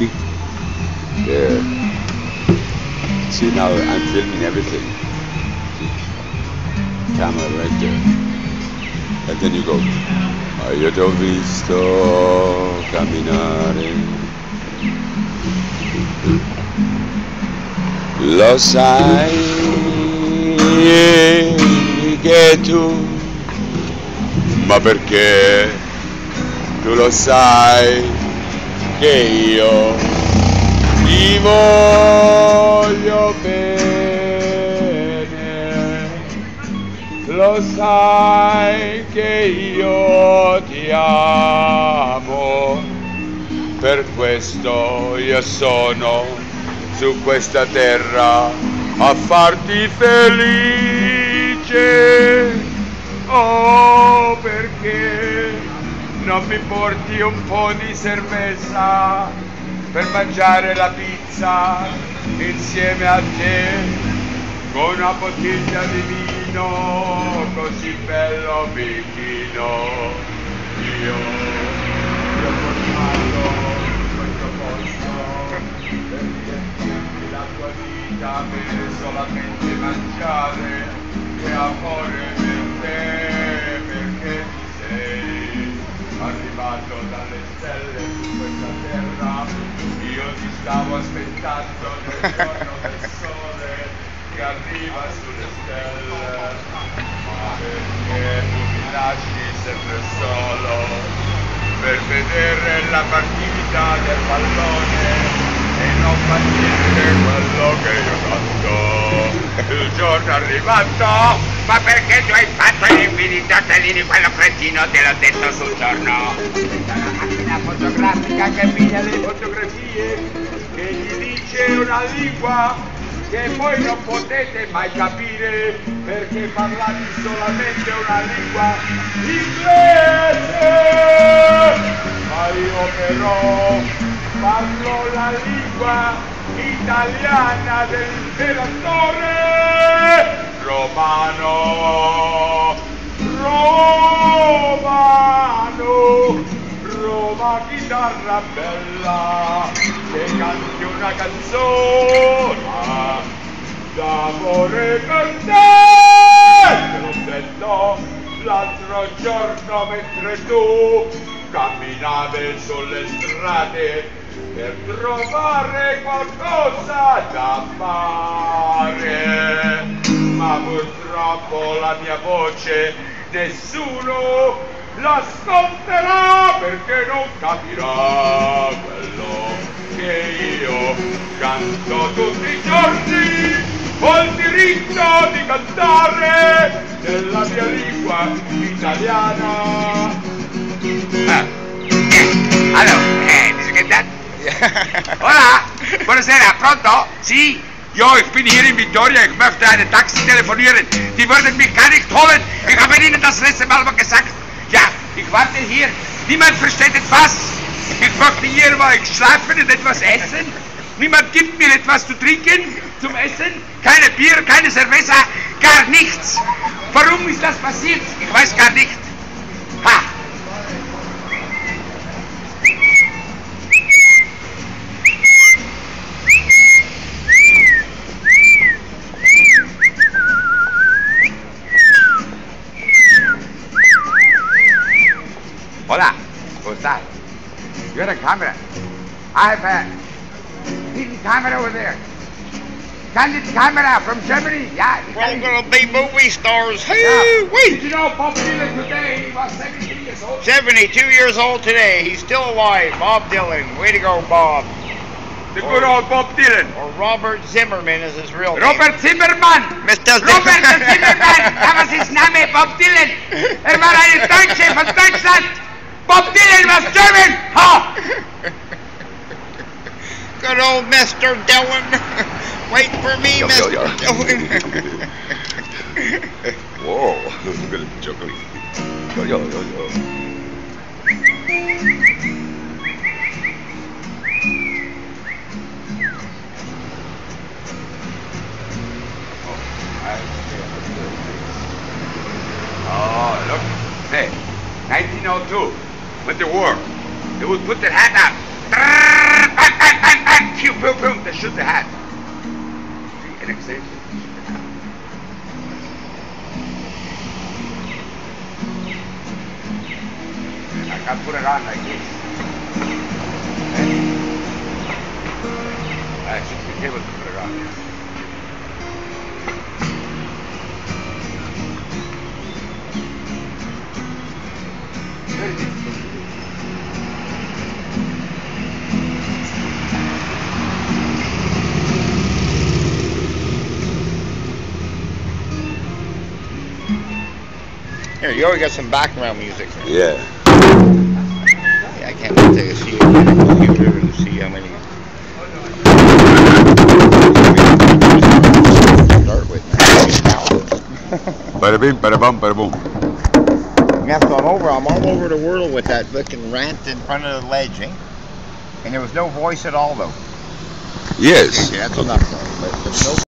see? There. See, now I'm filming everything. See? Camera right there. And then you go. Io ti ho visto camminare. Lo sai che tu, ma perché tu lo sai che io ti voglio bene, lo sai che io ti amo, per questo io sono su questa terra a farti felice. Oh, perché non mi porti un po' di cerveza per mangiare la pizza insieme a te, con una bottiglia di vino così bello vicino. Io ti ho portato in questo posto per divertirmi la tua vita, per solamente mangiare e amore per te, perché mi sei arrivato dalle stelle su questa terra. Io ti stavo aspettando nel giorno del sole che arriva sulle stelle, ma perché tu mi lasci sempre solo per vedere la partita del pallone e non fa niente quello che io canto. Il giorno è arrivato, ma perché tu hai fatto gli tortellini, quello cretino, te l'ho detto sul giorno. C'è una macchina fotografica che piglia le fotografie, che gli dice una lingua che voi non potete mai capire, perché parlate solamente una lingua inglese. Ma io però parlo la lingua italiana dell'imperatore romano. Roma, chitarra bella, che canti una canzone d'amore per te. Te l'ho detto l'altro giorno mentre tu camminavi sulle strade per trovare qualcosa da fare, ma purtroppo la mia voce nessuno l'ascolterà, perché non capirà quello che io canto tutti i giorni. Ho il diritto di cantare nella mia lingua italiana. Allora, dice che da... Hola, buonasera, pronto? Sie? Ja, ich bin hier in Victoria, ich möchte eine Taxi telefonieren. Die würden mich gar nicht holen. Ich habe Ihnen das letzte Mal gesagt. Ja, ich warte hier. Niemand versteht etwas. Ich möchte hier mal schlafen und etwas essen. Niemand gibt mir etwas zu trinken, zum Essen. Keine Bier, keine Cerveza, gar nichts. Warum ist das passiert? Ich weiß gar nicht. Ha! Hola, ¿cómo estás? You got a camera. I have a hidden camera over there. Candid camera from Germany. Yeah. We're gonna be movie stars. Yeah. Hoo-wee! Did you know Bob Dylan today? He was 72 years old. 72 years old today. He's still alive. Bob Dylan. Way to go, Bob. The good old Bob Dylan. Or Robert Zimmerman is his real name. Robert Zimmermann! Mr. Robert Zimmermann! Das ist Name Bob Dylan! War ein Deutsche von Deutschland! Bob Dylan was German! Ha! Good old Mr. Dylan. Wait for me, Mr. Dylan. Whoa, good juggling. Yo. Oh, look. Hey, 1902, with the war. They would put their hat up. and, pew, pew, pew, they shoot the hat. See, an extension. I can put it on like this. I should be able to put it on. Here, you already got some background music. Yeah. Yeah, I can't wait to see it on the computer and see how many. Start with. Bada bing, bada bum, bada boom. I'm all over the world with that fucking rant in front of the ledge, eh? And there was no voice at all, though. Yes. Okay, that's enough, though. But no